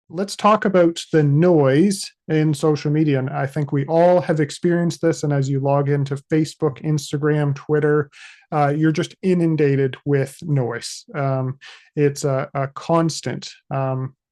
let's talk about the noise in social media. And I think we all have experienced this. And as you log into Facebook, Instagram, Twitter, you're just inundated with noise. It's a constant.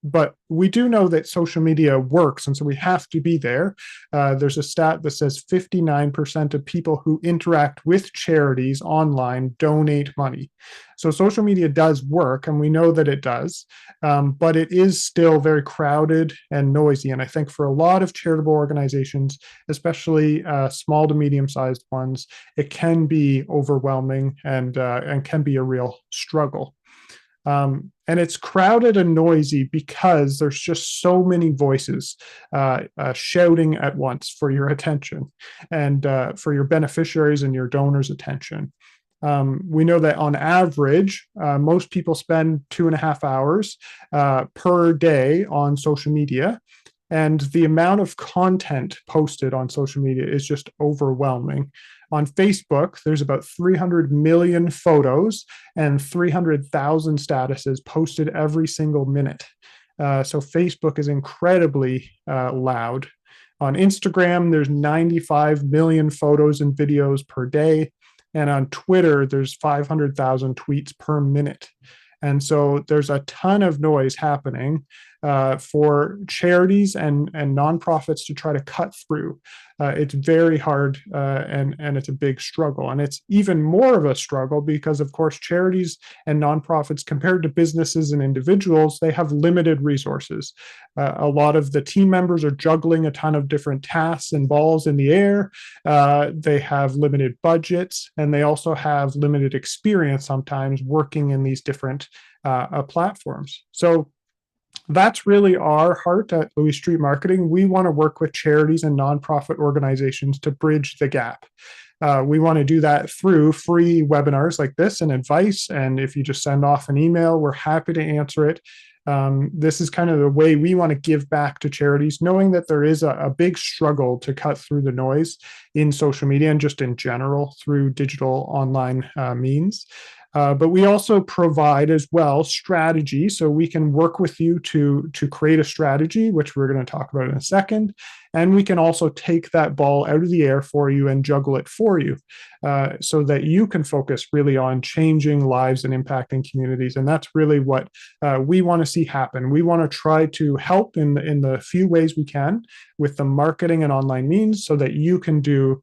But we do know that social media works, and so we have to be there. There's a stat that says 59% of people who interact with charities online donate money. So social media does work, and we know that it does, but it is still very crowded and noisy. And I think for a lot of charitable organizations, especially small to medium-sized ones, it can be overwhelming and can be a real struggle. And it's crowded and noisy because there's just so many voices shouting at once for your attention and for your beneficiaries and your donors' attention. We know that on average, most people spend 2.5 hours per day on social media. And the amount of content posted on social media is just overwhelming. On Facebook, there's about 300 million photos and 300,000 statuses posted every single minute. So Facebook is incredibly loud. On Instagram, there's 95 million photos and videos per day. And on Twitter, there's 500,000 tweets per minute. And so there's a ton of noise happening for charities and nonprofits to try to cut through. It's very hard and it's a big struggle. And it's even more of a struggle because, of course, charities and nonprofits, compared to businesses and individuals, they have limited resources. A lot of the team members are juggling a ton of different tasks and balls in the air. They have limited budgets, and they also have limited experience sometimes working in these different platforms. So that's really our heart at Louise Street Marketing. We want to work with charities and nonprofit organizations to bridge the gap. We want to do that through free webinars like this and advice. And if you just send off an email, we're happy to answer it. This is kind of the way we want to give back to charities, knowing that there is a big struggle to cut through the noise in social media and just in general through digital online means. But we also provide as well strategy, so we can work with you to create a strategy, which we're going to talk about in a second. And we can also take that ball out of the air for you and juggle it for you so that you can focus really on changing lives and impacting communities. And that's really what we want to see happen. We want to try to help in the few ways we can with the marketing and online means so that you can do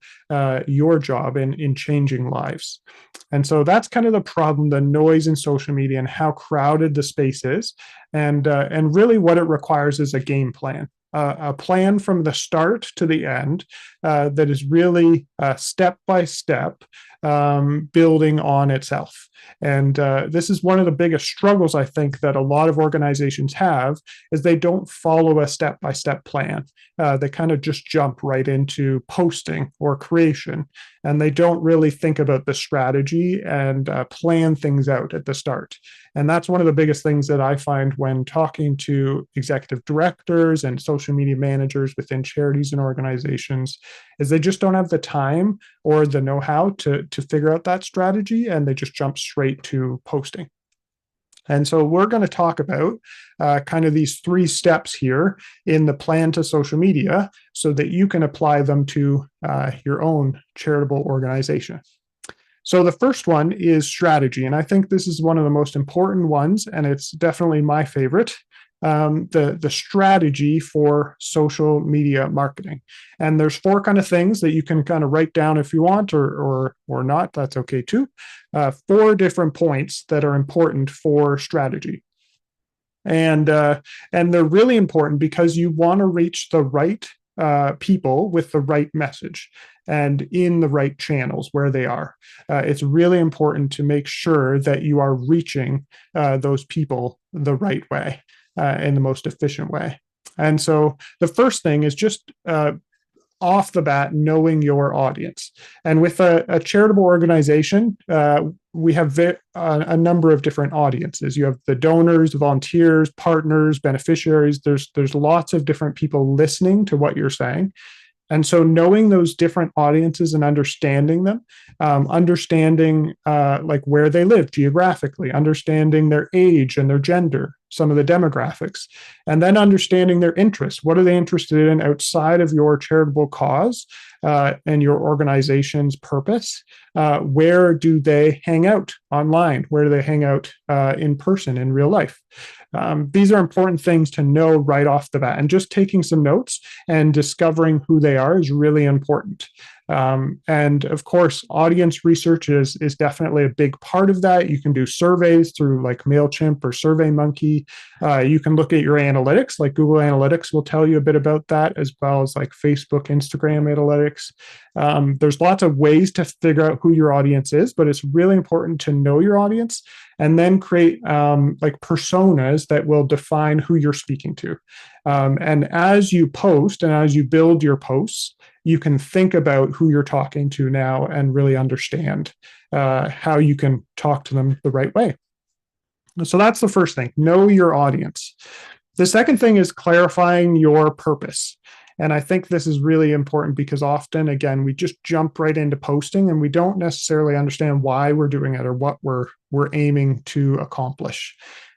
your job in changing lives. And so that's kind of the problem, the noise in social media and how crowded the space is. And really what it requires is a game plan. A plan from the start to the end that is really step by step building on itself. And this is one of the biggest struggles I think that a lot of organizations have is they don't follow a step-by-step plan. They kind of just jump right into posting or creation, and they don't really think about the strategy and plan things out at the start. And that's one of the biggest things that I find when talking to executive directors and social media managers within charities and organizations is they just don't have the time or the know-how to figure out that strategy, and they just jump straight to posting. And so we're going to talk about kind of these 3 steps here in the plan to social media so that you can apply them to your own charitable organization. So the first one is strategy, and I think this is one of the most important ones, and it's definitely my favorite. The strategy for social media marketing. And there's 4 kind of things that you can kind of write down if you want or not. That's okay too. 4 different points that are important for strategy. And they're really important because you want to reach the right people with the right message and in the right channels where they are. It's really important to make sure that you are reaching those people the right way. In the most efficient way. And so the first thing is just off the bat, knowing your audience. And with a charitable organization, we have a number of different audiences. You have the donors, volunteers, partners, beneficiaries. There's lots of different people listening to what you're saying. And so knowing those different audiences and understanding them, understanding like where they live geographically, understanding their age and their gender, some of the demographics, and then understanding their interests. What are they interested in outside of your charitable cause and your organization's purpose? Where do they hang out online? Where do they hang out in person in real life? These are important things to know right off the bat. And just taking some notes and discovering who they are is really important. And of course, audience research is definitely a big part of that. You can do surveys through like MailChimp or SurveyMonkey. You can look at your analytics, like Google Analytics will tell you a bit about that, as well as like Facebook, Instagram analytics. There's lots of ways to figure out who your audience is, but it's really important to know your audience and then create like personas that will define who you're speaking to. And as you post and as you build your posts, you can think about who you're talking to now and really understand how you can talk to them the right way. So that's the first thing, know your audience. The second thing is clarifying your purpose. And I think this is really important because often, again, we just jump right into posting and we don't necessarily understand why we're doing it or what we're aiming to accomplish.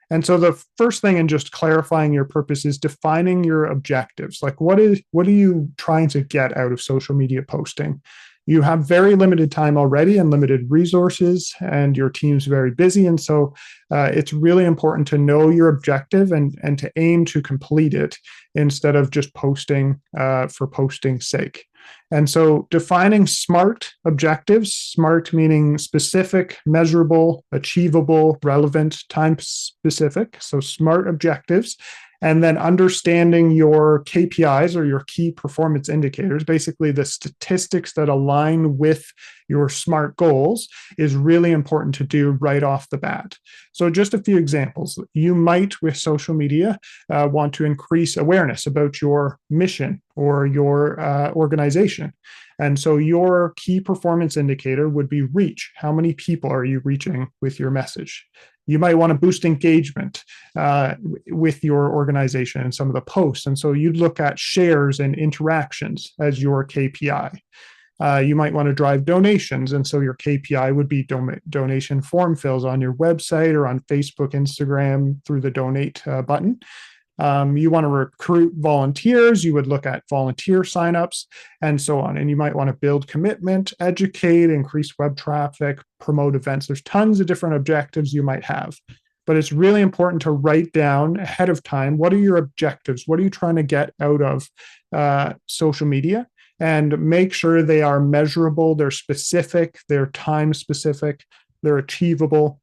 And so the first thing in just clarifying your purpose is defining your objectives. Like what are you trying to get out of social media posting? You have very limited time already and limited resources, and your team's very busy. And so it's really important to know your objective and to aim to complete it instead of just posting for posting's sake. And so defining SMART objectives, SMART meaning specific, measurable, achievable, relevant, time specific. So SMART objectives. And then understanding your KPIs or your key performance indicators, basically the statistics that align with your SMART goals, is really important to do right off the bat. So just a few examples. You might, with social media, want to increase awareness about your mission or your organization. And so your key performance indicator would be reach. How many people are you reaching with your message? You might want to boost engagement with your organization and some of the posts. And so you'd look at shares and interactions as your KPI. You might want to drive donations. And so your KPI would be donation form fills on your website or on Facebook, Instagram through the donate button. You want to recruit volunteers, you would look at volunteer signups and so on. And you might want to build commitment, educate, increase web traffic, promote events. There's tons of different objectives you might have. But it's really important to write down ahead of time, what are your objectives? What are you trying to get out of social media? And make sure they are measurable, they're specific, they're time specific, they're achievable.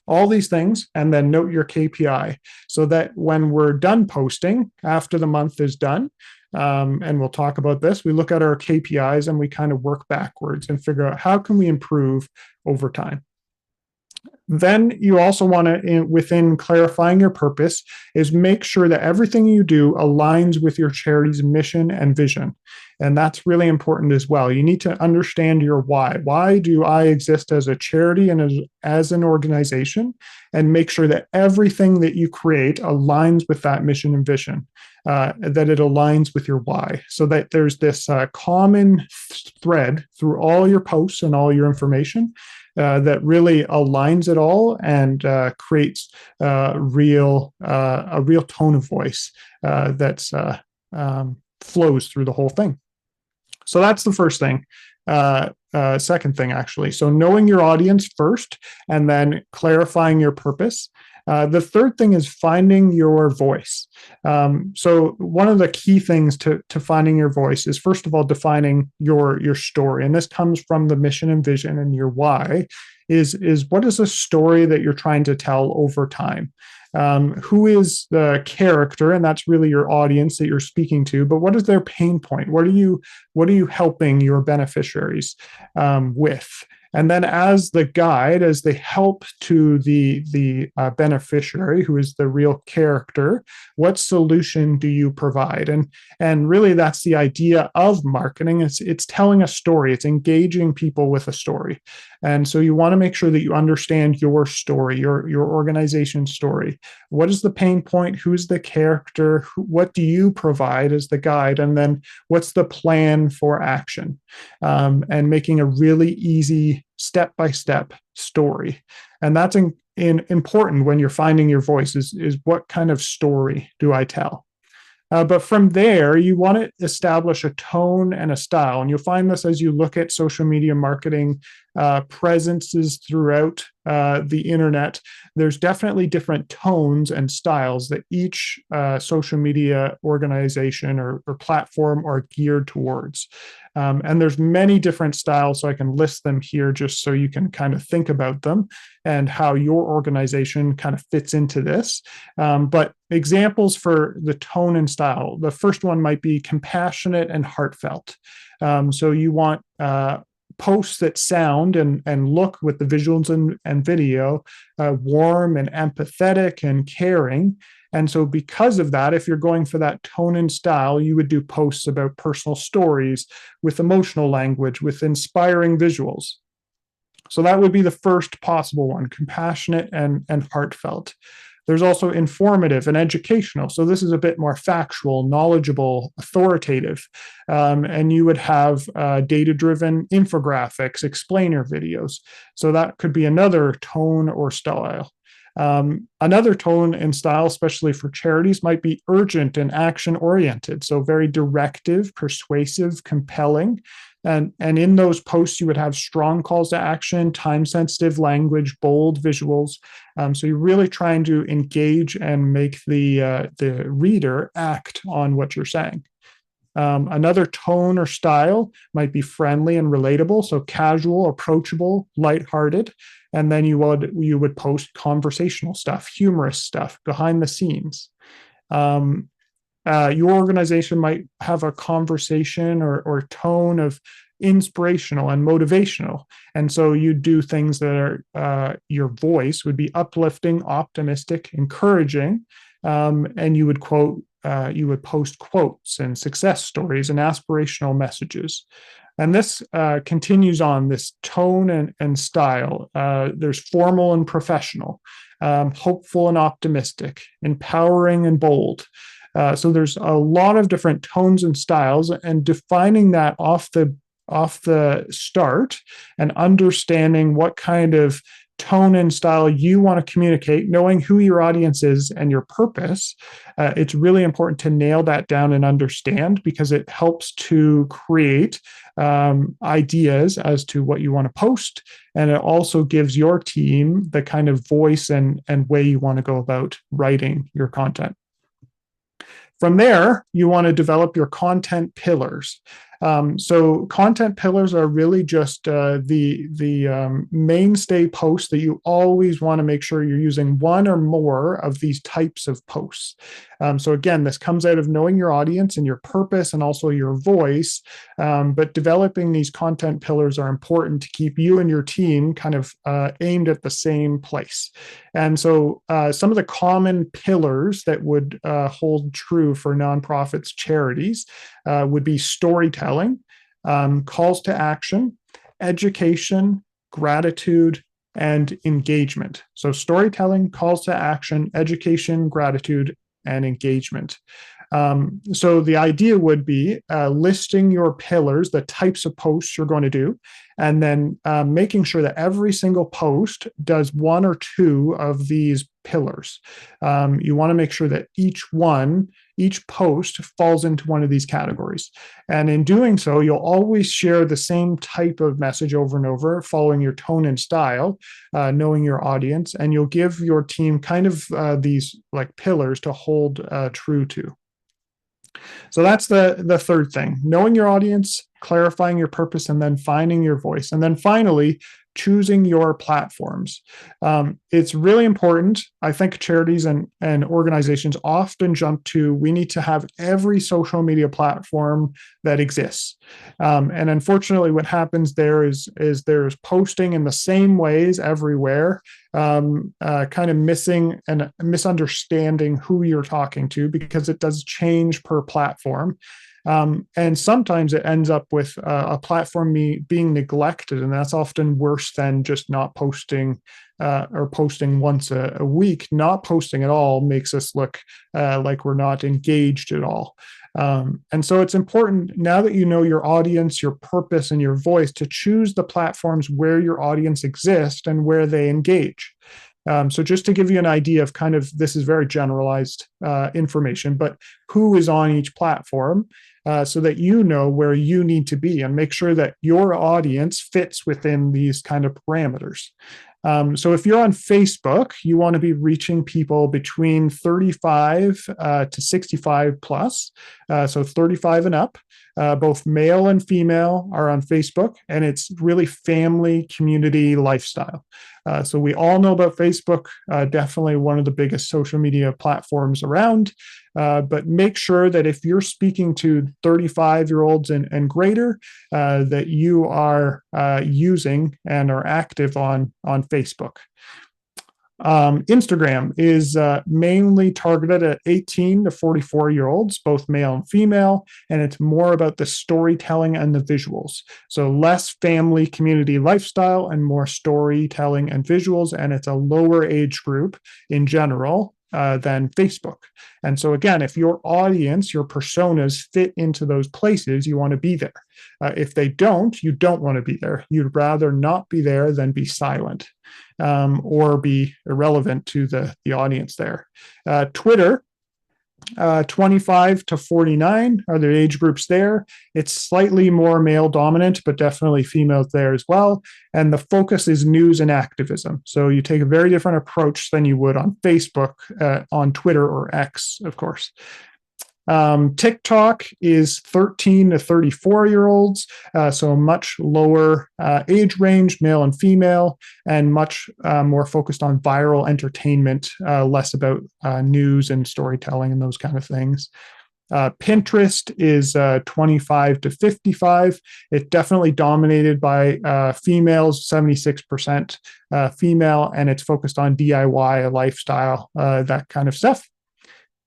All these things, and then note your KPI so that when we're done posting, after the month is done, and we'll talk about this, we look at our KPIs and we kind of work backwards and figure out how can we improve over time. Then you also want to, within clarifying your purpose, is make sure that everything you do aligns with your charity's mission and vision. And that's really important as well. You need to understand your why. Why do I exist as a charity and as an organization? And make sure that everything that you create aligns with that mission and vision, that it aligns with your why, so that there's this common thread through all your posts and all your information that really aligns it all and creates a real tone of voice that's flows through the whole thing. So that's the first thing. Second thing, actually. So knowing your audience first, and then clarifying your purpose. The third thing is finding your voice. So one of the key things to finding your voice is, first of all, defining your story. And this comes from the mission and vision, and your why is what is the story that you're trying to tell over time? Who is the character? And that's really your audience that you're speaking to. But what is their pain point? What are you helping your beneficiaries with? And then as the guide, as the help to the beneficiary, who is the real character, what solution do you provide? And really that's the idea of marketing. It's telling a story. It's engaging people with a story. And so you want to make sure that you understand your story, your organization's story. What is the pain point? Who's the character? What do you provide as the guide? And then what's the plan for action? And making a really easy step-by-step story. And that's important when you're finding your voice is what kind of story do I tell? But from there, you want to establish a tone and a style. And you'll find this as you look at social media marketing presences throughout the internet. There's definitely different tones and styles that each social media organization or platform are geared towards. And there's many different styles, so I can list them here just so you can kind of think about them and how your organization kind of fits into this. But examples for the tone and style, the first one might be compassionate and heartfelt. So you want posts that sound and look with the visuals and video warm and empathetic and caring. And so because of that, if you're going for that tone and style, you would do posts about personal stories with emotional language, with inspiring visuals. So that would be the first possible one, compassionate and heartfelt. There's also informative and educational. So this is a bit more factual, knowledgeable, authoritative. And you would have data-driven infographics, explainer videos. So that could be another tone or style. Another tone and style, especially for charities, might be urgent and action-oriented. So very directive, persuasive, compelling. And in those posts, you would have strong calls to action, time-sensitive language, bold visuals. So you're really trying to engage and make the reader act on what you're saying. Another tone or style might be friendly and relatable, so casual, approachable, lighthearted. And then you would post conversational stuff, humorous stuff, behind the scenes. Your organization might have a conversation or tone of inspirational and motivational. And so you do things that are, your voice would be uplifting, optimistic, encouraging, and you would post quotes and success stories and aspirational messages. And this continues on, this tone and style. There's formal and professional, hopeful and optimistic, empowering and bold. So there's a lot of different tones and styles, and defining that off the start and understanding what kind of tone and style you want to communicate, knowing who your audience is and your purpose. It's really important to nail that down and understand, because it helps to create ideas as to what you want to post. And it also gives your team the kind of voice and way you want to go about writing your content. From there, you want to develop your content pillars. So content pillars are really just the mainstay posts that you always want to make sure you're using one or more of these types of posts. So again, this comes out of knowing your audience and your purpose and also your voice. But developing these content pillars are important to keep you and your team kind of aimed at the same place. And so some of the common pillars that would hold true for nonprofits, charities, would be storytelling, calls to action, education, gratitude, and engagement. So storytelling, calls to action, education, gratitude, and engagement. So the idea would be listing your pillars, the types of posts you're going to do, and then making sure that every single post does one or two of these pillars. You want to make sure that each post falls into one of these categories. And in doing so, you'll always share the same type of message over and over, following your tone and style, knowing your audience, and you'll give your team kind of these like pillars to hold true to. So that's the third thing, knowing your audience, clarifying your purpose, and then finding your voice. And then finally, choosing your platforms. It's really important. I think charities and organizations often jump to, we need to have every social media platform that exists. And unfortunately, what happens there is there's posting in the same ways everywhere, kind of missing and misunderstanding who you're talking to, because it does change per platform. And sometimes it ends up with a platform being neglected, and that's often worse than just not posting or posting once a week. Not posting at all makes us look like we're not engaged at all. And so it's important, now that you know your audience, your purpose, and your voice, to choose the platforms where your audience exists and where they engage. So just to give you an idea of kind of, this is very generalized information, but who is on each platform, so that you know where you need to be and make sure that your audience fits within these kind of parameters. So if you're on Facebook, you want to be reaching people between 35 to 65 plus, so 35 and up. Both male and female are on Facebook, and it's really family, community, lifestyle. So we all know about Facebook, definitely one of the biggest social media platforms around. But make sure that if you're speaking to 35-year-olds and greater, that you are using and are active on Facebook. Instagram is mainly targeted at 18 to 44-year-olds, both male and female, and it's more about the storytelling and the visuals. So less family, community, lifestyle, and more storytelling and visuals, and it's a lower age group in general than Facebook. And so again, if your audience, your personas fit into those places, you want to be there. If they don't, you don't want to be there. You'd rather not be there than be silent or be irrelevant to the audience there. Twitter, 25 to 49 are the age groups there. It's slightly more male dominant, but definitely females there as well. And the focus is news and activism. So you take a very different approach than you would on Facebook, on Twitter or X, of course. TikTok is 13 to 34-year-olds, so a much lower age range, male and female, and much more focused on viral entertainment, less about news and storytelling and those kind of things. Pinterest is 25 to 55. It's definitely dominated by females, 76% female, and it's focused on DIY, lifestyle, that kind of stuff.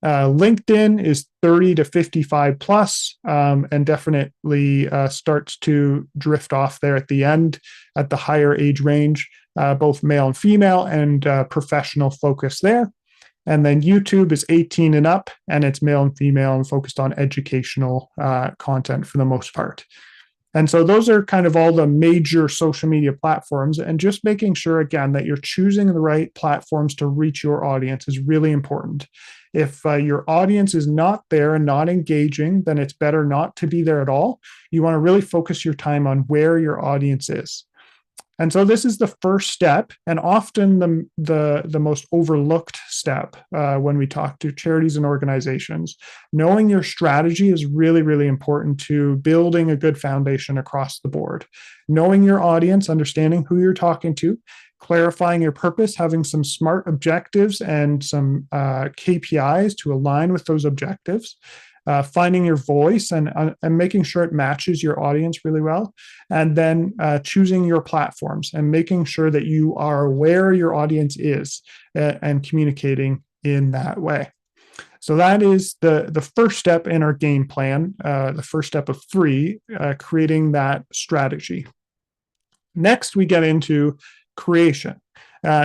LinkedIn is 30 to 55 plus, and definitely starts to drift off there at the end at the higher age range, both male and female, and professional focus there. And then YouTube is 18 and up, and it's male and female and focused on educational content for the most part. And so those are kind of all the major social media platforms, and just making sure, again, that you're choosing the right platforms to reach your audience is really important. If your audience is not there and not engaging, then it's better not to be there at all. You want to really focus your time on where your audience is. And so this is the first step, and often the most overlooked step when we talk to charities and organizations. Knowing your strategy is really, really important to building a good foundation across the board. Knowing your audience, understanding who you're talking to, clarifying your purpose, having some smart objectives and some KPIs to align with those objectives. Finding your voice and making sure it matches your audience really well, and then choosing your platforms and making sure that you are where your audience is and communicating in that way. So that is the first step in our game plan, the first step of 3, creating that strategy. Next, we get into creation.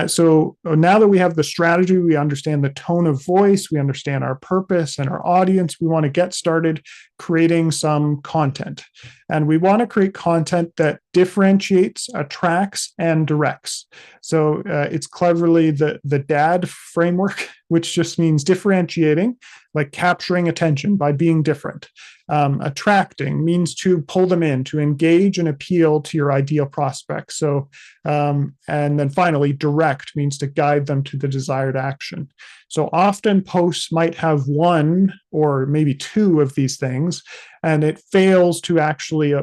So now that we have the strategy, we understand the tone of voice, we understand our purpose and our audience, we want to get started creating some content. And we want to create content that differentiates, attracts, and directs. So it's cleverly the DAD framework, which just means differentiating, like capturing attention by being different. Attracting means to pull them in, to engage and appeal to your ideal prospects. So, and then finally, direct means to guide them to the desired action. So often posts might have 1 or maybe 2 of these things, and it fails to actually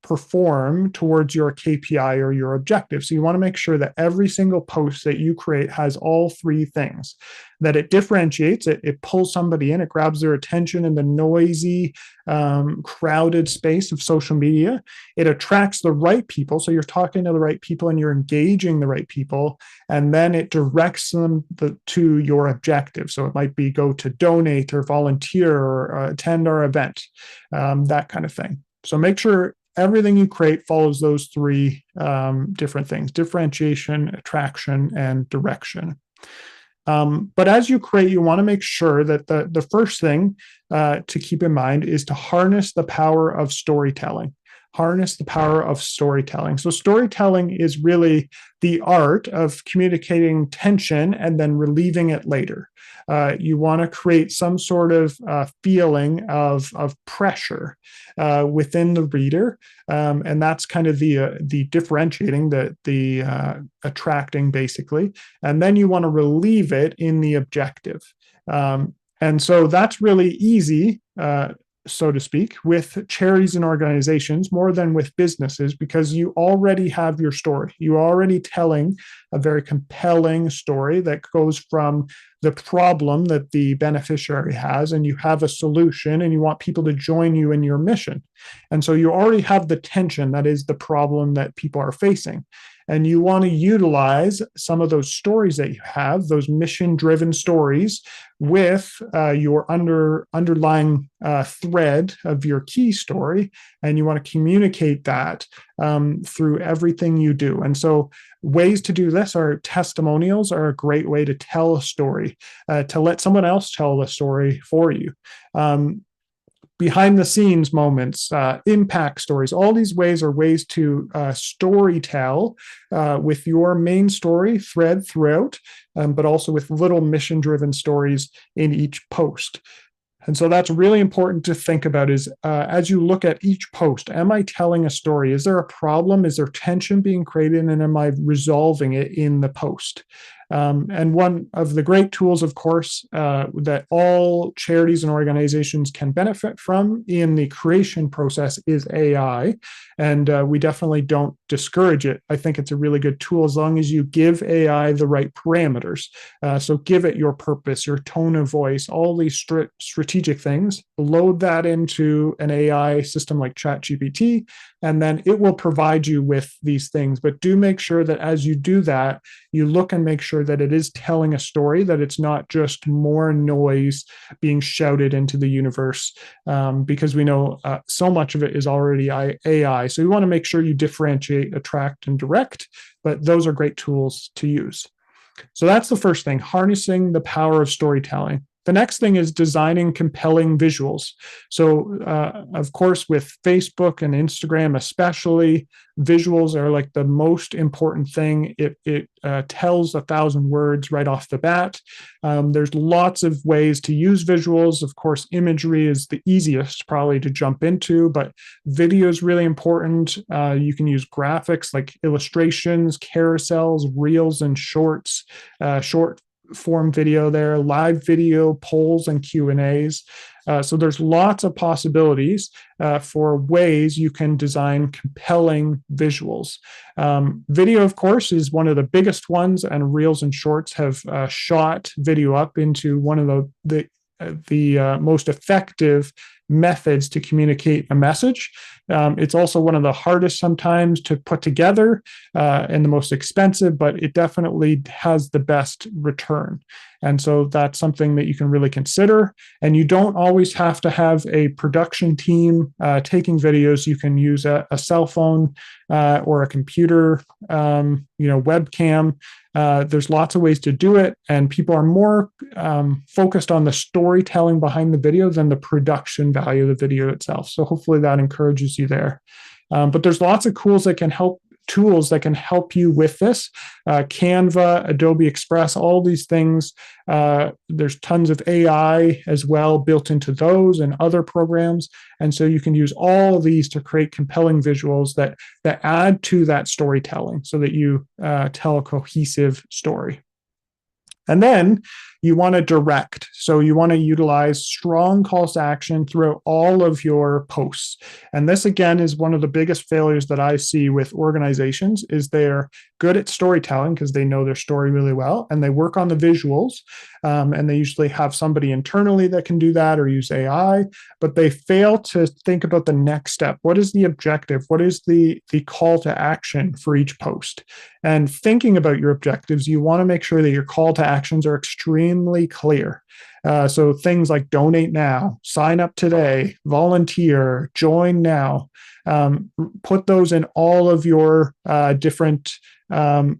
perform towards your KPI or your objective. So you want to make sure that every single post that you create has all three things, that it differentiates, it pulls somebody in, it grabs their attention in the noisy, crowded space of social media. It attracts the right people. So you're talking to the right people and you're engaging the right people. And then it directs them to your objective. So it might be go to donate or volunteer or attend our event, that kind of thing. So make sure everything you create follows those three different things: differentiation, attraction, and direction. But as you create, you want to make sure that the first thing to keep in mind is to harness the power of storytelling. Harness the power of storytelling. So storytelling is really the art of communicating tension and then relieving it later. You want to create some sort of feeling of pressure within the reader, and that's kind of the differentiating, the attracting, basically. And then you want to relieve it in the objective. And so that's really easy, so to speak, with charities and organizations more than with businesses, because you already have your story. You're already telling a very compelling story that goes from the problem that the beneficiary has, and you have a solution, and you want people to join you in your mission. And so you already have the tension that is the problem that people are facing. And you want to utilize some of those stories that you have, those mission-driven stories, with your underlying thread of your key story, and you want to communicate that through everything you do. And so ways to do this are testimonials are a great way to tell a story, to let someone else tell the story for you. Behind the scenes moments, impact stories, all these ways are ways to story tell with your main story thread throughout, but also with little mission driven stories in each post. And so that's really important to think about is as you look at each post, am I telling a story? Is there a problem? Is there tension being created? And am I resolving it in the post? And one of the great tools, of course, that all charities and organizations can benefit from in the creation process is AI. And we definitely don't discourage it. I think it's a really good tool as long as you give AI the right parameters. So give it your purpose, your tone of voice, all these strategic things, load that into an AI system like ChatGPT, and then it will provide you with these things. But do make sure that as you do that, you look and make sure that it is telling a story, that it's not just more noise being shouted into the universe, because we know so much of it is already AI. So we want to make sure you differentiate, attract, and direct, but those are great tools to use. So that's the first thing, harnessing the power of storytelling. The next thing is designing compelling visuals. So, of course, with Facebook and Instagram especially, visuals are like the most important thing. It tells 1,000 words right off the bat. There's lots of ways to use visuals. Of course, imagery is the easiest probably to jump into, but video is really important. You can use graphics like illustrations, carousels, reels, and shorts, short form video there, live video, polls, and Q&As. So there's lots of possibilities for ways you can design compelling visuals. Video, of course, is one of the biggest ones, and reels and shorts have shot video up into one of the most effective methods to communicate a message. It's also one of the hardest sometimes to put together and the most expensive, but it definitely has the best return. And so that's something that you can really consider. And you don't always have to have a production team taking videos. You can use a cell phone or a computer, webcam. There's lots of ways to do it, and people are more focused on the storytelling behind the video than the production value of the video itself. So hopefully that encourages you there. But there's lots of tools that can help you with this. Canva, Adobe Express, all these things. There's tons of AI as well built into those and other programs. And so you can use all of these to create compelling visuals that add to that storytelling so that you tell a cohesive story. And then you want to direct. So you want to utilize strong calls to action throughout all of your posts. And this, again, is one of the biggest failures that I see with organizations is they're good at storytelling because they know their story really well, and they work on the visuals. And they usually have somebody internally that can do that or use AI, but they fail to think about the next step. What is the objective? What is the call to action for each post? And thinking about your objectives, you want to make sure that your call to actions are extremely clear. So things like donate now, sign up today, volunteer, join now, put those in all of your different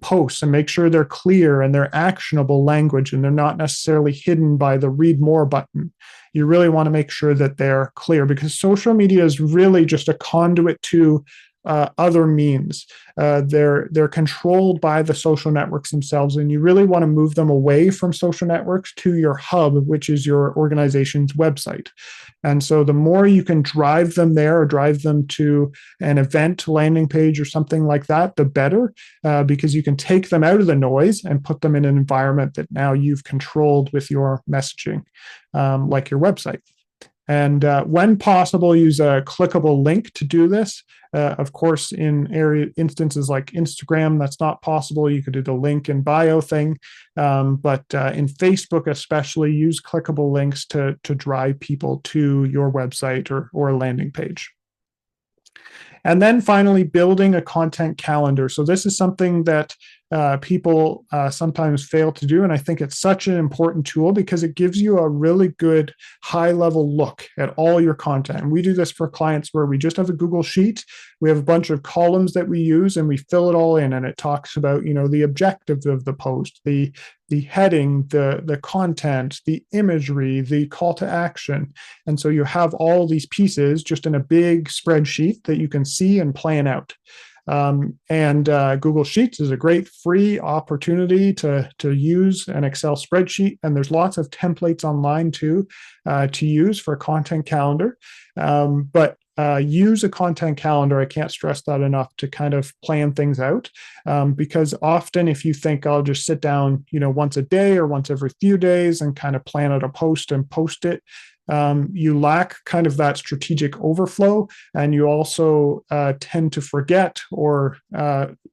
posts and make sure they're clear and they're actionable language and they're not necessarily hidden by the read more button. You really want to make sure that they're clear because social media is really just a conduit to other means. They're controlled by the social networks themselves, and you really want to move them away from social networks to your hub, which is your organization's website. And so the more you can drive them there or drive them to an event landing page or something like that, the better, because you can take them out of the noise and put them in an environment that now you've controlled with your messaging, like your website. And when possible, use a clickable link to do this. Of course, in instances like Instagram, that's not possible. You could do the link in bio thing. But in Facebook especially, use clickable links to drive people to your website or a landing page. And then finally, building a content calendar. So this is something that people sometimes fail to do. And I think it's such an important tool because it gives you a really good high level look at all your content. And we do this for clients where we just have a Google Sheet. We have a bunch of columns that we use and we fill it all in. And it talks about, the objectives of the post, the heading, the content, the imagery, the call to action. And so you have all these pieces just in a big spreadsheet that you can see and plan out. And Google Sheets is a great free opportunity to use an Excel spreadsheet. And there's lots of templates online too to use for a content calendar. But use a content calendar. I can't stress that enough to kind of plan things out. Because often if you think I'll just sit down, once a day or once every few days and kind of plan out a post and post it, you lack kind of that strategic overflow, and you also tend to forget, or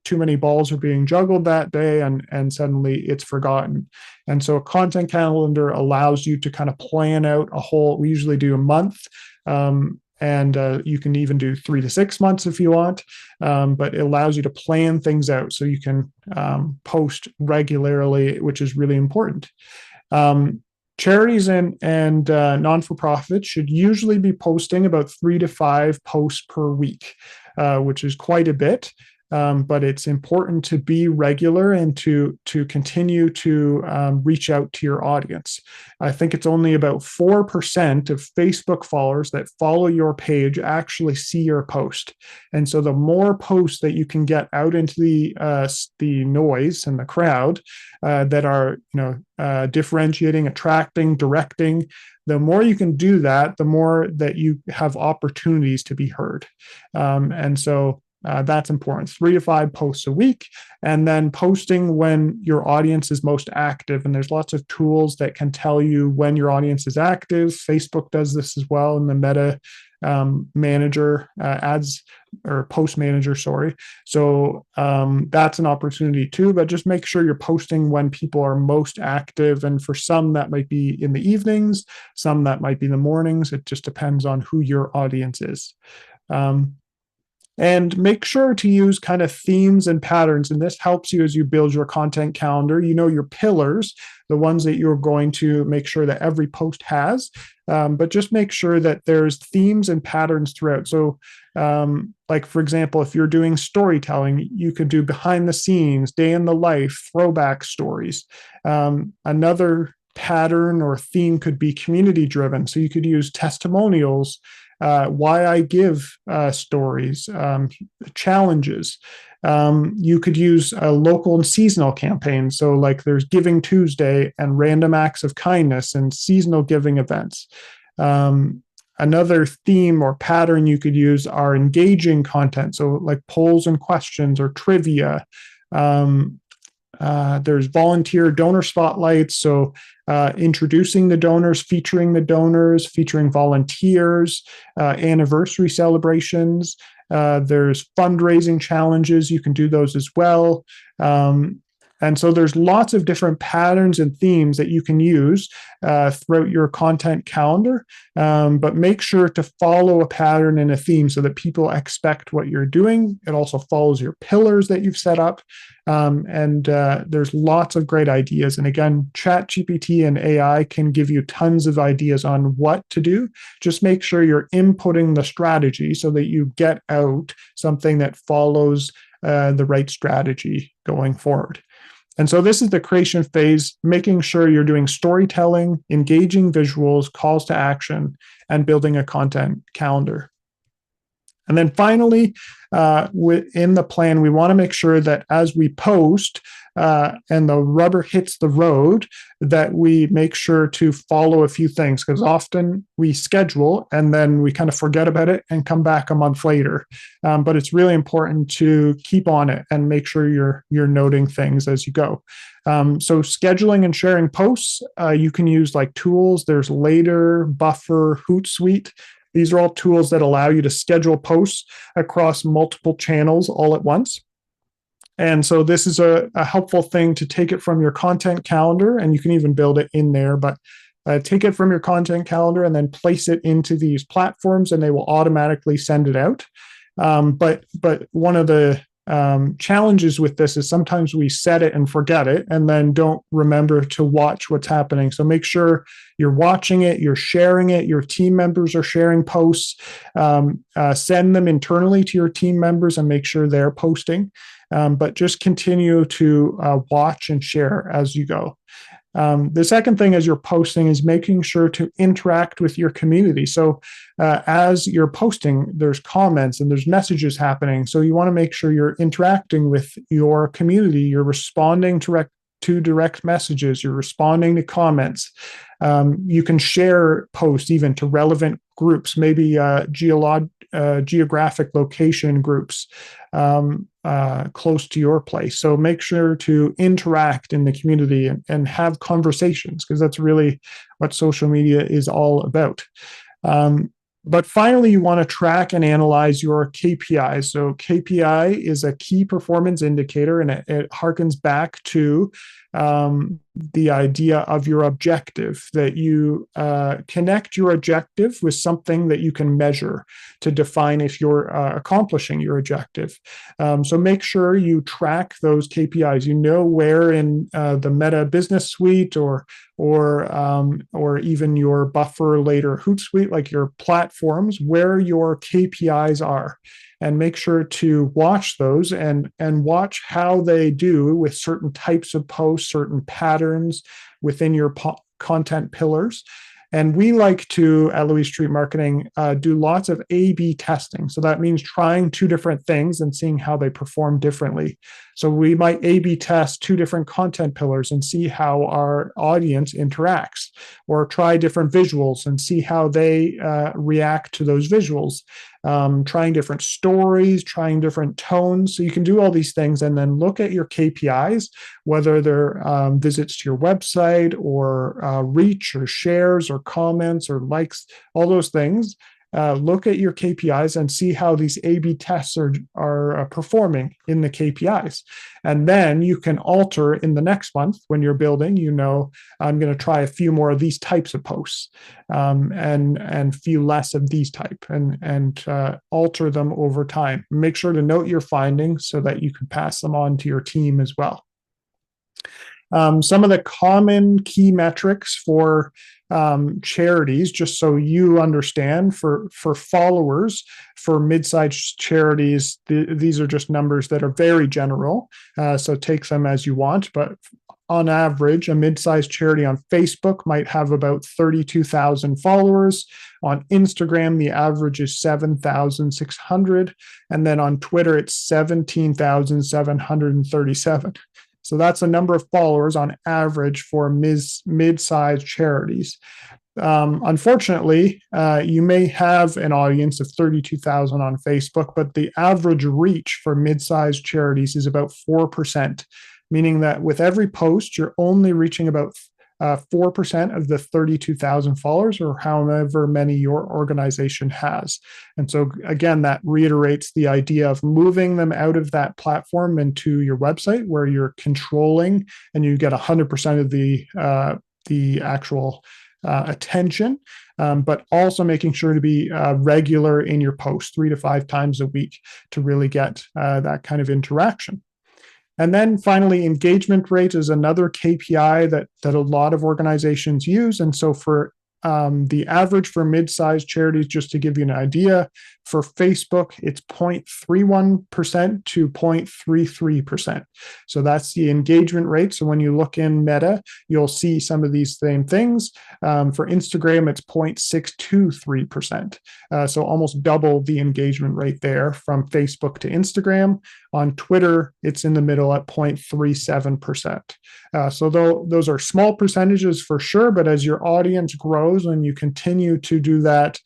too many balls are being juggled that day, and suddenly it's forgotten. And so a content calendar allows you to kind of plan out a whole, we usually do a month, and you can even do 3 to 6 months if you want, but it allows you to plan things out so you can post regularly, which is really important. Charities and non-for-profits should usually be posting about 3 to 5 posts per week, which is quite a bit. But it's important to be regular and to continue to reach out to your audience. I think it's only about 4% of Facebook followers that follow your page actually see your post. And so the more posts that you can get out into the noise and the crowd that are differentiating, attracting, directing, the more you can do that, the more that you have opportunities to be heard. And so that's important. 3 to 5 posts a week, and then posting when your audience is most active. And there's lots of tools that can tell you when your audience is active. Facebook does this as well in the Meta manager, ads or post manager, sorry. So that's an opportunity too, but just make sure you're posting when people are most active. And for some that might be in the evenings, some that might be in the mornings. It just depends on who your audience is. And make sure to use kind of themes and patterns. And this helps you as you build your content calendar. Your pillars, the ones that you're going to make sure that every post has, but just make sure that there's themes and patterns throughout. So like, for example, if you're doing storytelling, you could do behind the scenes, day in the life, throwback stories. Another pattern or theme could be community driven. So you could use testimonials, why I give stories, challenges. You could use a local and seasonal campaign. So like there's Giving Tuesday and random acts of kindness and seasonal giving events. Another theme or pattern you could use are engaging content. So like polls and questions or trivia. There's volunteer donor spotlights. So introducing the donors, featuring volunteers, anniversary celebrations. There's fundraising challenges. You can do those as well. And so there's lots of different patterns and themes that you can use throughout your content calendar, but make sure to follow a pattern and a theme so that people expect what you're doing. It also follows your pillars that you've set up. And there's lots of great ideas. And again, ChatGPT and AI can give you tons of ideas on what to do. Just make sure you're inputting the strategy so that you get out something that follows the right strategy going forward. And so this is the creation phase, making sure you're doing storytelling, engaging visuals, calls to action, and building a content calendar. And then finally, within the plan, we want to make sure that as we post and the rubber hits the road, that we make sure to follow a few things, because often we schedule and then we kind of forget about it and come back a month later. But it's really important to keep on it and make sure you're noting things as you go. So scheduling and sharing posts, you can use like tools. There's Later, Buffer, Hootsuite. These are all tools that allow you to schedule posts across multiple channels all at once. And so this is a helpful thing to take it from your content calendar, and you can even build it in there, but take it from your content calendar and then place it into these platforms, and they will automatically send it out. But one of the challenges with this is sometimes we set it and forget it and then don't remember to watch what's happening. So make sure you're watching it, you're sharing it, your team members are sharing posts, send them internally to your team members and make sure they're posting. But just continue to watch and share as you go. The second thing as you're posting is making sure to interact with your community. So as you're posting, there's comments and there's messages happening. So you want to make sure you're interacting with your community. You're responding to direct messages. You're responding to comments. You can share posts even to relevant groups, maybe geographic location groups close to your place. So make sure to interact in the community and have conversations, because that's really what social media is all about. But finally, you want to track and analyze your KPIs. So KPI is a key performance indicator, and it harkens back to the idea of your objective, that you connect your objective with something that you can measure to define if you're accomplishing your objective. So make sure you track those KPIs. You know where in the Meta Business Suite or even your Buffer, Later, Hootsuite, like your platforms, where your KPIs are. And make sure to watch those and watch how they do with certain types of posts, certain patterns within your content pillars. And we like to, at Louise Street Marketing, do lots of A/B testing. So that means trying two different things and seeing how they perform differently. So we might A/B test two different content pillars and see how our audience interacts, or try different visuals and see how they react to those visuals. Trying different stories, trying different tones. So you can do all these things and then look at your KPIs, whether they're visits to your website or reach or shares or comments or likes, all those things. Look at your KPIs and see how these A/B tests are performing in the KPIs. And then you can alter in the next month when you're building, I'm going to try a few more of these types of posts and few less of these type and alter them over time. Make sure to note your findings so that you can pass them on to your team as well. Some of the common key metrics for charities, just so you understand, for followers, for mid-sized charities, these are just numbers that are very general, so take them as you want. But on average, a mid-sized charity on Facebook might have about 32,000 followers. On Instagram, the average is 7,600. And then on Twitter, it's 17,737. So that's a number of followers on average for mid-sized charities. Unfortunately, you may have an audience of 32,000 on Facebook, but the average reach for mid-sized charities is about 4%. meaning that with every post, you're only reaching about 4% of the 32,000 followers, or however many your organization has. And so, again, that reiterates the idea of moving them out of that platform into your website, where you're controlling and you get 100% of the actual attention, but also making sure to be regular in your posts 3 to 5 times a week to really get that kind of interaction. And then finally, engagement rate is another KPI that a lot of organizations use. And so for the average for mid-sized charities, just to give you an idea, for Facebook, it's 0.31% to 0.33%. So that's the engagement rate. So when you look in Meta, you'll see some of these same things. For Instagram, it's 0.623%. So almost double the engagement rate there from Facebook to Instagram. On Twitter, it's in the middle at 0.37%. So those are small percentages for sure, but as your audience grows and you continue to do that,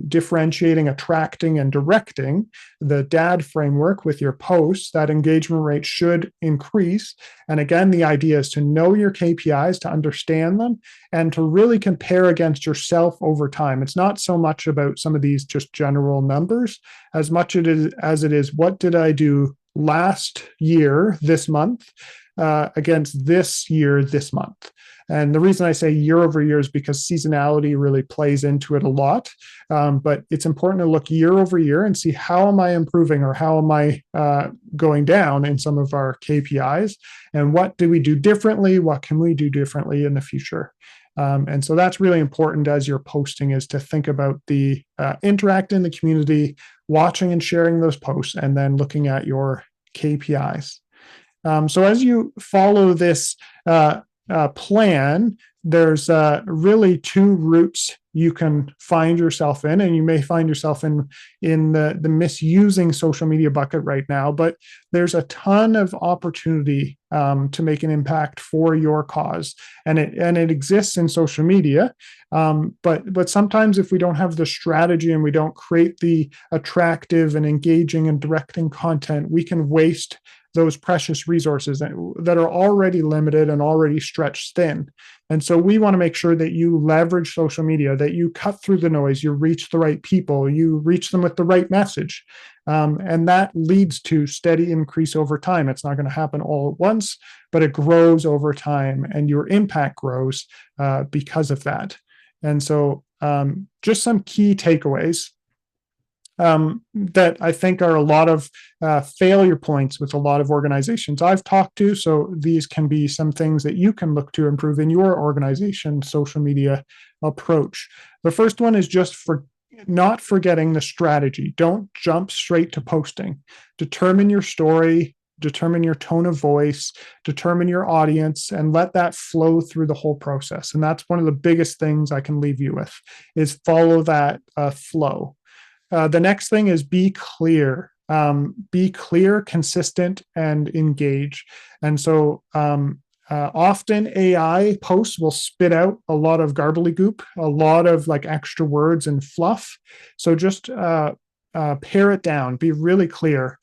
differentiating, attracting, and directing the DAD framework with your posts, that engagement rate should increase. And again, the idea is to know your KPIs, to understand them, and to really compare against yourself over time. It's not so much about some of these just general numbers as much as it is what did I do last year, this month, against this year, this month. And the reason I say year over year is because seasonality really plays into it a lot. But it's important to look year over year and see how am I improving or how am I going down in some of our KPIs, and what do we do differently? What can we do differently in the future? And so that's really important as you're posting, is to think about the interact in the community, watching and sharing those posts, and then looking at your KPIs. So as you follow this plan, there's really 2 routes you can find yourself in, and you may find yourself in the misusing social media bucket right now, but there's a ton of opportunity to make an impact for your cause, and it exists in social media. But sometimes if we don't have the strategy and we don't create the attractive and engaging and directing content, we can waste those precious resources that are already limited and already stretched thin. And so we want to make sure that you leverage social media, that you cut through the noise, you reach the right people, you reach them with the right message. And that leads to steady increase over time. It's not going to happen all at once, but it grows over time, and your impact grows because of that. And so just some key takeaways that I think are a lot of failure points with a lot of organizations I've talked to. So these can be some things that you can look to improve in your organization's social media approach. The first one is just not forgetting the strategy. Don't jump straight to posting. Determine your story, determine your tone of voice, determine your audience, and let that flow through the whole process. And that's one of the biggest things I can leave you with, is follow that flow. The next thing is be clear. Be clear, consistent, and engage. And so often AI posts will spit out a lot of gobbledygook, a lot of like extra words and fluff. So just pare it down, be really clear.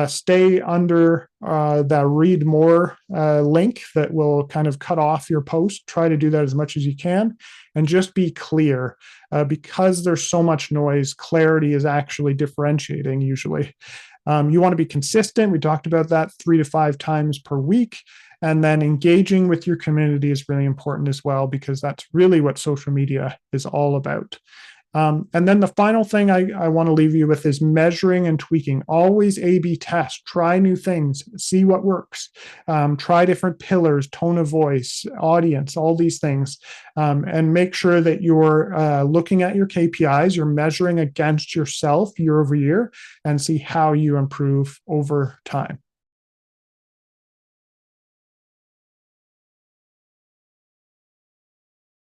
Stay under the read more link that will kind of cut off your post. Try to do that as much as you can, and just be clear. Because there's so much noise, clarity is actually differentiating usually. You want to be consistent. We talked about that 3 to 5 times per week. And then engaging with your community is really important as well, because that's really what social media is all about. And then the final thing I want to leave you with is measuring and tweaking. Always A/B test, try new things, see what works, try different pillars, tone of voice, audience, all these things, and make sure that you're looking at your KPIs, you're measuring against yourself year over year, and see how you improve over time.